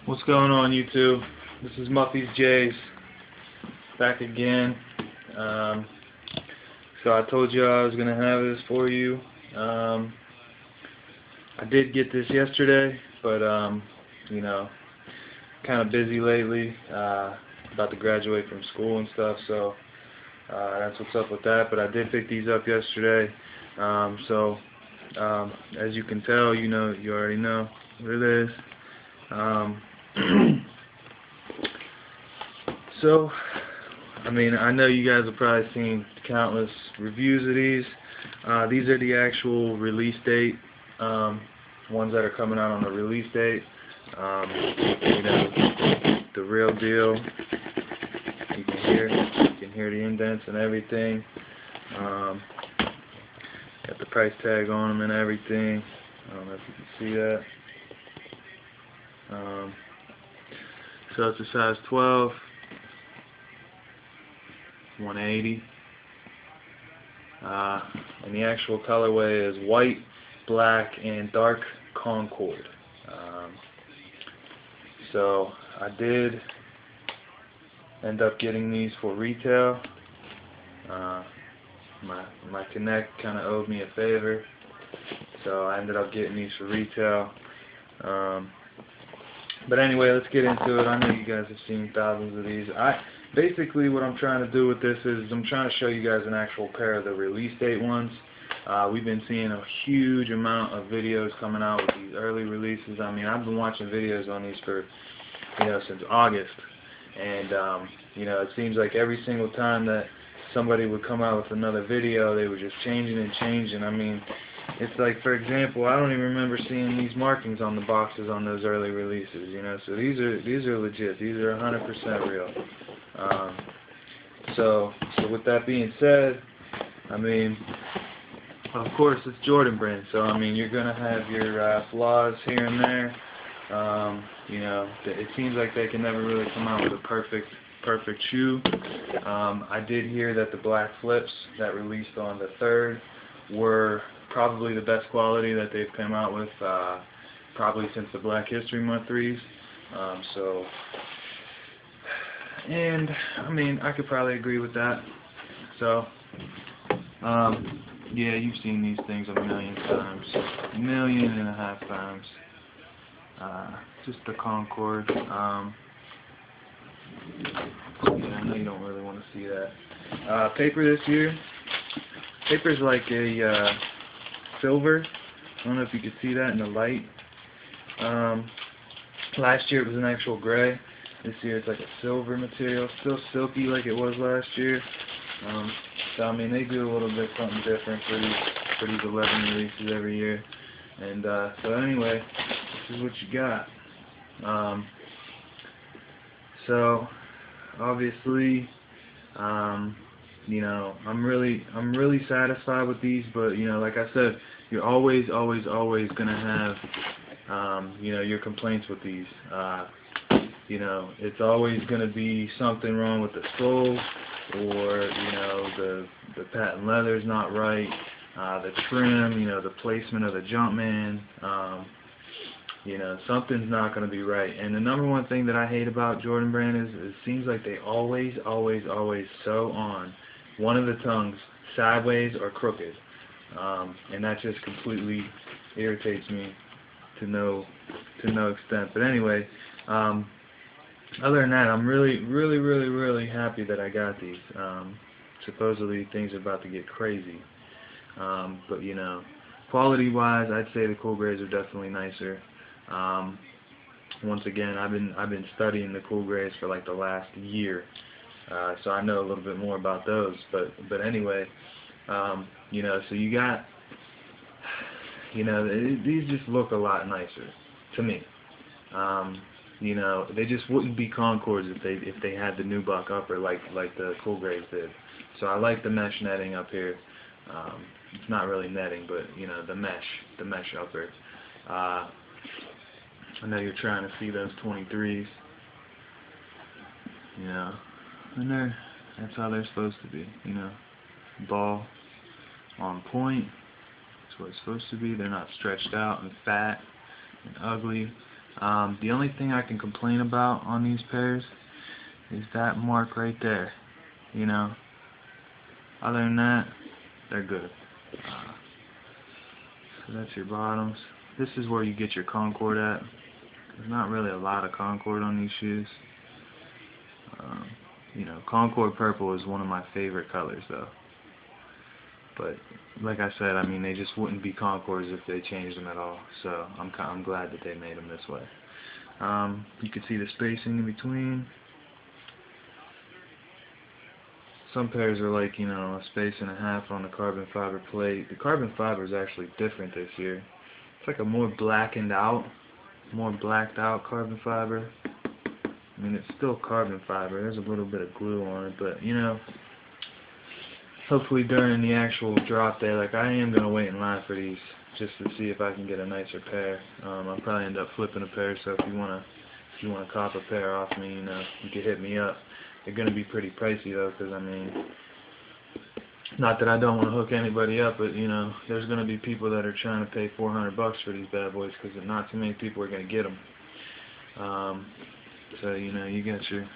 What's going on, YouTube? This is Muffy's Jays back again. So I told you I was gonna have this for you. I did get this yesterday, but you know, kind of busy lately. About to graduate from school and stuff, so that's what's up with that. But I did pick these up yesterday. As you can tell, you already know what it is. So, I mean, I know you guys have probably seen countless reviews of these. These are the actual release date, ones that are coming out on the release date. The real deal. You can hear the indents and everything. Got the price tag on them and everything. I don't know if you can see that. So it's a size 12, 180, and the actual colorway is white, black, and dark Concord. So I did end up getting these for retail. My Connect kind of owed me a favor, so I ended up getting these for retail. But anyway, let's get into it. I know you guys have seen thousands of these. Basically what I'm trying to do with this is I'm trying to show you guys an actual pair of the release date ones. We've been seeing a huge amount of videos coming out with these early releases. I mean, I've been watching videos on these for, since August. And, it seems like every single time that somebody would come out with another video, they were just changing and changing. I mean, it's like, for example, I don't even remember seeing these markings on the boxes on those early releases, so these are legit. These are 100% real. So with that being said, I mean, of course it's Jordan brand, so I mean, you're gonna have your flaws here and there. It seems like they can never really come out with a perfect shoe. I did hear that the black flips that released on the 3rd were probably the best quality that they've come out with, probably since the Black History Month 3s. And I mean, I could probably agree with that. So, yeah, you've seen these things a million times, 1.5 million times. Just the Concord. Yeah, I know you don't really want to see that. Paper this year. Paper's like a silver. I don't know if you could see that in the light. Last year it was an actual gray. This year it's like a silver material, still silky like it was last year. So I mean, they do a little bit something different for these 11 releases every year. And so anyway, this is what you got. So obviously, I'm really satisfied with these, but like I said, you're always gonna have your complaints with these. It's always gonna be something wrong with the sole, or the patent leather's not right, the trim, the placement of the Jumpman, something's not gonna be right. And the number one thing that I hate about Jordan brand is it seems like they always sew on one of the tongues sideways or crooked, and that just completely irritates me to no extent. But anyway, other than that, I'm really happy that I got these. Supposedly things are about to get crazy, but quality wise, I'd say the Cool Grays are definitely nicer. Once again, I've been studying the Cool Grays for like the last year. So I know a little bit more about those, but anyway, so you got, these just look a lot nicer to me. They just wouldn't be Concords if they had the nubuck upper like the Cool Grays did. So I like the mesh netting up here. It's not really netting, but the mesh upper. I know you're trying to see those 23s. And that's how they're supposed to be, ball on point. That's what it's supposed to be. They're not stretched out and fat and ugly. The only thing I can complain about on these pairs is that mark right there. You know, other than that, they're good. So that's your bottoms. This is where you get your Concord at. There's not really a lot of Concord on these shoes. You know, Concord purple is one of my favorite colors though. But like I said, I mean, they just wouldn't be Concords if they changed them at all. So I'm glad that they made them this way. You can see the spacing in between. Some pairs are like, you know, a space and a half on the carbon fiber plate. The carbon fiber is actually different this year. It's like a more blacked out carbon fiber. I mean, it's still carbon fiber. There's a little bit of glue on it, but you know, hopefully during the actual drop day, like I am gonna wait in line for these just to see if I can get a nicer pair. I'll probably end up flipping a pair. So if you wanna cop a pair off me, you know, you can hit me up. They're gonna be pretty pricey though, because I mean, not that I don't want to hook anybody up, but you know, there's gonna be people that are trying to pay $400 for these bad boys, because not too many people are gonna get them. So you know, you got your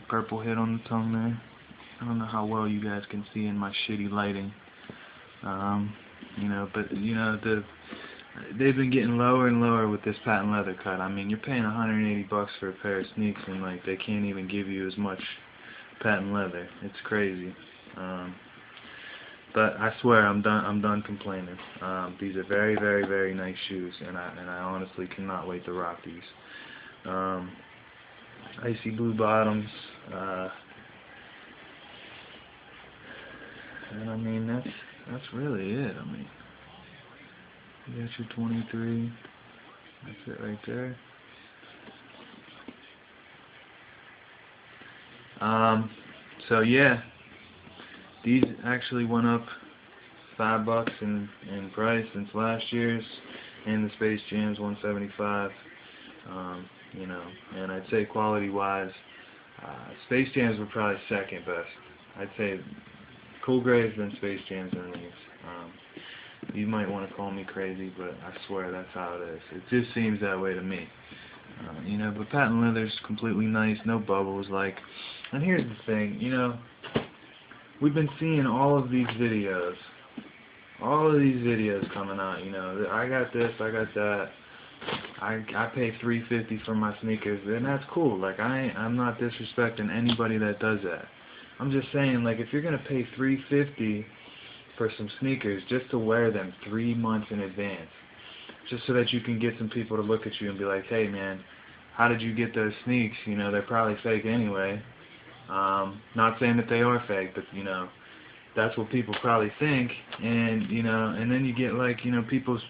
purple hit on the tongue there. I don't know how well you guys can see in my shitty lighting. You know, but you know, they've been getting lower and lower with this patent leather cut. I mean, you're paying $180 for a pair of sneaks, and like they can't even give you as much patent leather. It's crazy. But I swear, I'm done complaining. These are very, very, very nice shoes, and I honestly cannot wait to rock these. Icy blue bottoms. And I mean, that's really it. I mean, you got your 23. That's it right there. So yeah, these actually went up $5 in price since last year's, and the Space Jam's $175. You know, and I'd say quality-wise, Space Jams were probably second best. I'd say Cool Grey's been Space Jams and these. You might want to call me crazy, but I swear that's how it is. It just seems that way to me. You know, but patent leather's completely nice, no bubbles, like. And here's the thing, you know, we've been seeing all of these videos coming out. You know, I got this, I got that. I pay $350 for my sneakers, and that's cool. Like I'm not disrespecting anybody that does that. I'm just saying, like, if you're gonna pay $350 for some sneakers just to wear them 3 months in advance, just so that you can get some people to look at you and be like, hey man, how did you get those sneaks? You know, they're probably fake anyway. Not saying that they are fake, but you know, that's what people probably think. And you know, and then you get, like, you know, people's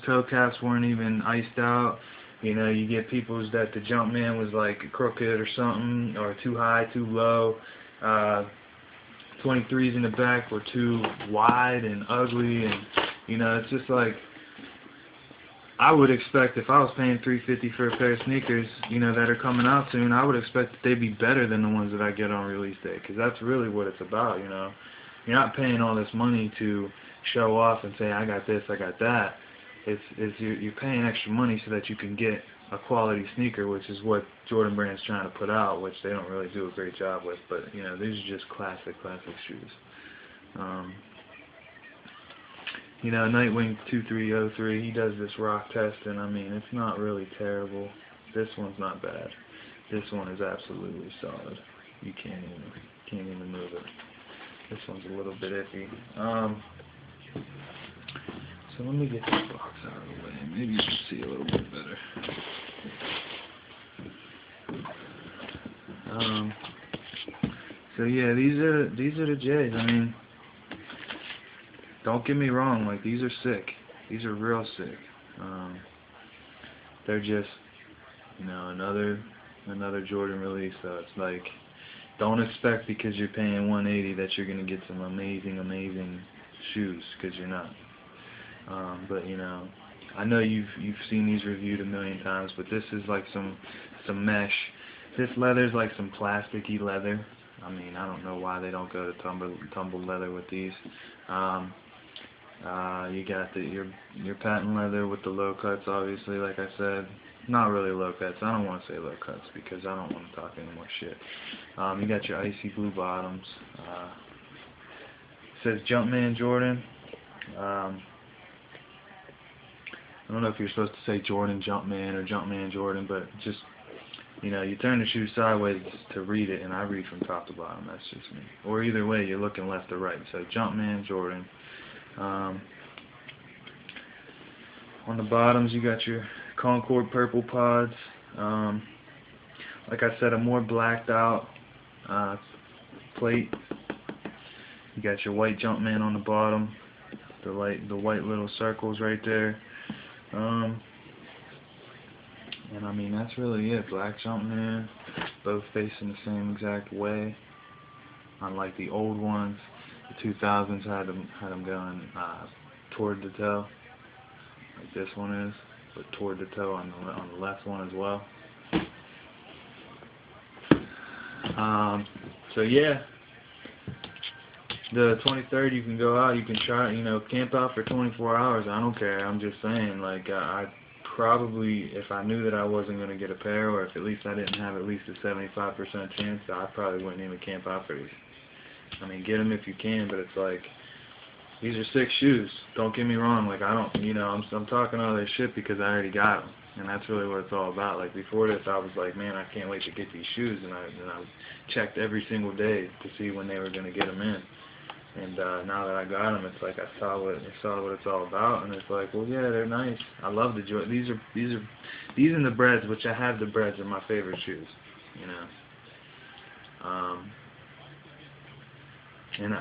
toe caps weren't even iced out. You know, you get people's that the Jumpman was like crooked or something, or too high, too low. 23s in the back were too wide and ugly, and you know, it's just like, I would expect if I was paying $350 for a pair of sneakers, you know, that are coming out soon, I would expect that they'd be better than the ones that I get on release day, because that's really what it's about. You know, you're not paying all this money to show off and say I got this, I got that. You're paying extra money so that you can get a quality sneaker, which is what Jordan Brand's trying to put out, which they don't really do a great job with. But you know, these are just classic shoes. You know, Nightwing 2303, he does this rock test, and I mean, it's not really terrible. This one's not bad. This one is absolutely solid. You can't even move it. This one's a little bit iffy. So let me get this box out of the way. Maybe you can see a little bit better. So yeah, these are the J's. I mean, don't get me wrong. Like, these are sick. These are real sick. They're just, you know, another Jordan release. So it's like, don't expect because you're paying $180 that you're gonna get some amazing shoes, because you're not. But you know, I know you've seen these reviewed a million times, but this is like some mesh. This leather's like some plasticky leather. I mean, I don't know why they don't go to tumbled leather with these. You got your patent leather with the low cuts, obviously, like I said. Not really low cuts. I don't want to say low cuts because I don't want to talk any more shit. You got your icy blue bottoms. It says Jumpman Jordan. I don't know if you're supposed to say Jordan Jumpman or Jumpman Jordan, but just, you know, you turn the shoe sideways to read it, and I read from top to bottom. That's just me. Or either way, you're looking left or right. So Jumpman Jordan. On the bottoms, you got your Concord purple pods. Like I said, a more blacked out plate. You got your white Jumpman on the bottom. The white little circles right there. And I mean, that's really it. Black Jumpman, both facing the same exact way. Unlike the old ones, the 2000s had them going toward the toe, like this one is, but toward the toe on the left one as well. So yeah, the 23rd you can go out, you can try, you know, camp out for 24 hours. I don't care. I'm just saying, like, I probably, if I knew that I wasn't going to get a pair, or if at least I didn't have at least a 75% chance, I probably wouldn't even camp out for these. I mean, get them if you can, but it's like, these are sick shoes. Don't get me wrong. Like, I don't, you know, I'm talking all this shit because I already got them, and that's really what it's all about. Like, before this, I was like, man, I can't wait to get these shoes, and I checked every single day to see when they were going to get them in. And now that I got them, it's like I saw what it's all about, and it's like, well, yeah, they're nice. I love the Jordan. These and the Breads, which I have the Breads, are my favorite shoes. You know. And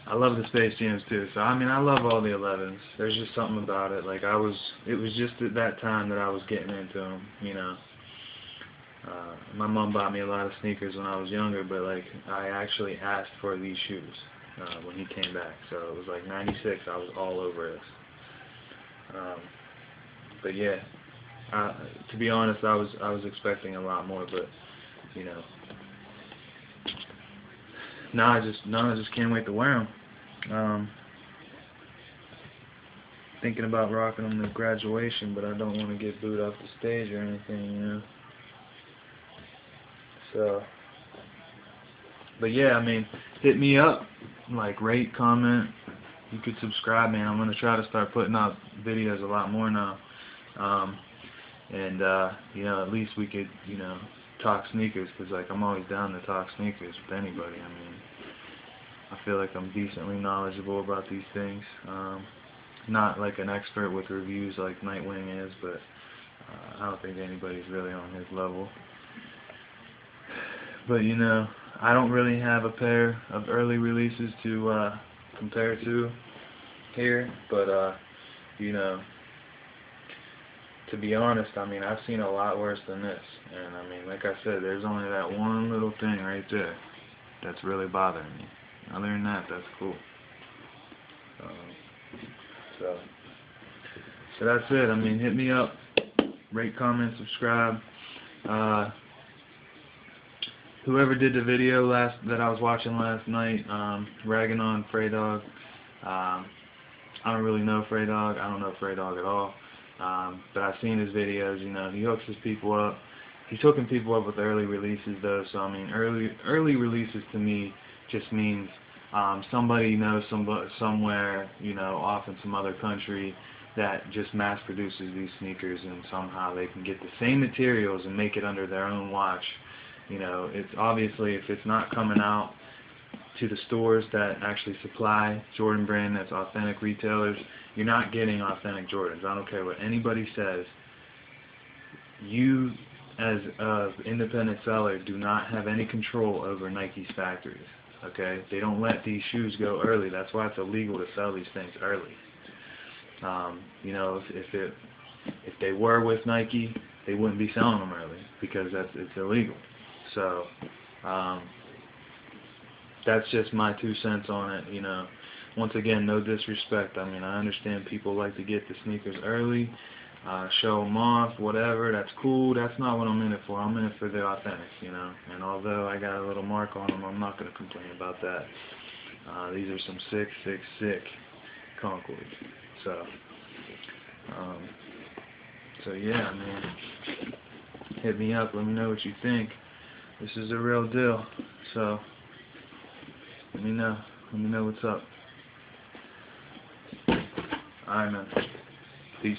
I love the Space Jams too. So I mean, I love all the 11s. There's just something about it. Like it was just at that time that I was getting into them. You know. My mom bought me a lot of sneakers when I was younger, but like I actually asked for these shoes when he came back. So it was like '96. I was all over this. But yeah, to be honest, I was expecting a lot more, but you know, now I just can't wait to wear them. Thinking about rocking them to graduation, but I don't want to get booed off the stage or anything, you know. So, but yeah, I mean, hit me up, like, rate, comment. You could subscribe, man. I'm gonna try to start putting out videos a lot more now. You know, at least we could, you know, talk sneakers, because like I'm always down to talk sneakers with anybody. I mean, I feel like I'm decently knowledgeable about these things. Not like an expert with reviews like Nightwing is, but I don't think anybody's really on his level. But you know, I don't really have a pair of early releases to compare to here, but you know, to be honest, I mean, I've seen a lot worse than this, and I mean, like I said, there's only that one little thing right there that's really bothering me. Other than that, that's cool. So that's it. I mean, hit me up, rate, comment, subscribe. Whoever did the video that I was watching last night, ragging on Frey Dog, I don't really know Frey Dog. I don't know Frey Dog at all. But I've seen his videos. You know, he hooks his people up. He's hooking people up with early releases, though. So I mean, early releases to me just means somebody knows somewhere, you know, off in some other country that just mass produces these sneakers, and somehow they can get the same materials and make it under their own watch. You know, it's obviously, if it's not coming out to the stores that actually supply Jordan Brand, that's authentic retailers, you're not getting authentic Jordans. I don't care what anybody says. You, as an independent seller, do not have any control over Nike's factories. Okay? They don't let these shoes go early. That's why it's illegal to sell these things early. You know, if they were with Nike, they wouldn't be selling them early, because it's illegal. So that's just my 2 cents on it. You know, once again, no disrespect. I mean, I understand people like to get the sneakers early, show them off, whatever. That's cool. That's not what I'm in it for. I'm in it for the authentics, you know. And although I got a little mark on them, I'm not going to complain about that. These are some sick, sick, sick Concords. So yeah, man, hit me up. Let me know what you think. This is the real deal. So let me know. Let me know what's up. Alright, man. Peace.